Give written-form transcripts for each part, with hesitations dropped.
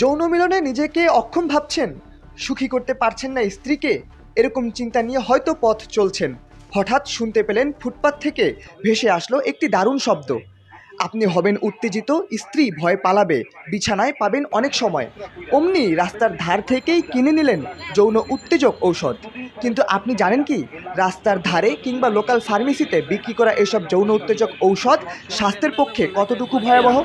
যৌন মিলনে নিজেকে অক্ষম ভাবছেন, সুখী করতে পারছেন না স্ত্রীকে, এরকম চিন্তা নিয়ে হয়তো পথ চলছেন। হঠাৎ শুনতে পেলেন ফুটপাত থেকে ভেসে আসলো একটি দারুণ শব্দ। আপনি হবেন উত্তেজিত, স্ত্রী ভয় পালাবে, বিছানায় পাবেন অনেক সময়। অমনি রাস্তার ধার থেকেই কিনে নিলেন যৌন উত্তেজক ঔষধ। কিন্তু আপনি জানেন কি, রাস্তার ধারে কিংবা লোকাল ফার্মেসিতে বিক্রি করা এসব যৌন উত্তেজক ঔষধ স্বাস্থ্যের পক্ষে কতটুকু ভয়াবহ?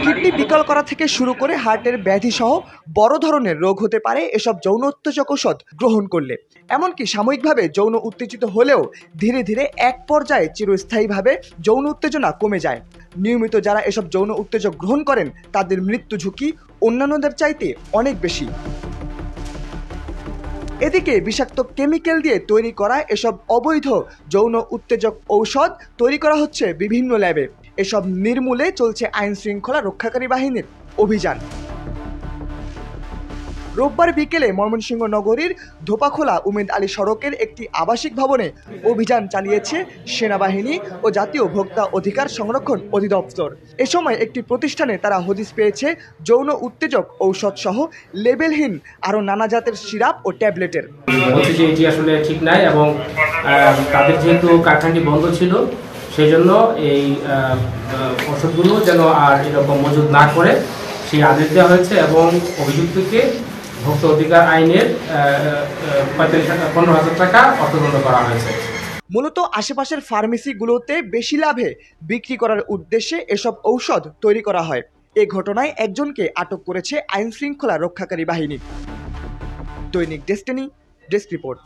কিডনি বিকল করা থেকে শুরু করে হার্টের ব্যাধি সহ বড় ধরনের রোগ হতে পারে এসব যৌন উত্তেজক ঔষধ গ্রহণ করলে। এমনকি সাময়িকভাবে যৌন উত্তেজিত হলেও ধীরে ধীরে এক পর্যায়ে চিরস্থায়ীভাবে যৌন উত্তেজনা কমে যায়। নিয়মিত যারা এসব যৌন উত্তেজক গ্রহণ করেন তাদের মৃত্যু ঝুঁকি অন্যান্যদের চাইতে অনেক বেশি। এদিকে বিষাক্ত কেমিক্যাল দিয়ে তৈরি করা এসব অবৈধ যৌন উত্তেজক ঔষধ তৈরি করা হচ্ছে বিভিন্ন ল্যাবে। এসব নির্মূলে চলছে আইন শৃঙ্খলা রক্ষাকারী বাহিনীর অভিযান। রোববার বিকেলে ময়মনসিংহ নগরীর ধোপাখোলা উমেদ আলী সড়কের একটি আবাসিক ভবনে অভিযান চালিয়েছে সেনাবাহিনী ও জাতীয় ভোক্তা অধিকার সংরক্ষণ অধিদপ্তর। এ সময় একটি প্রতিষ্ঠানে তারা হদিস পেয়েছে যৌন উত্তেজক ঔষধ সহ লেবেলহীন আরও নানা জাতের সিরাপ ও ট্যাবলেটের। এটি আসলে ঠিক নাই এবং তাদের যেহেতু কারখানাটি বন্ধ ছিল সেই জন্য এই ওষুধগুলো যেন আর এরকম মজুত না করে সেই আদেশ দেওয়া হয়েছে এবং অভিযুক্তকে ভোক্তা অধিকার আইনের 15,000 টাকা অর্থদণ্ড করা হয়েছে। মূলত আশেপাশের ফার্মেসিগুলোতে বেশি লাভে বিক্রি করার উদ্দেশ্যে এসব ঔষধ তৈরি করা হয়। এ ঘটনায় একজনকে আটক করেছে আইন শৃঙ্খলা রক্ষাকারী বাহিনী। দৈনিক ডেস্টিনি ডেস্ক রিপোর্ট।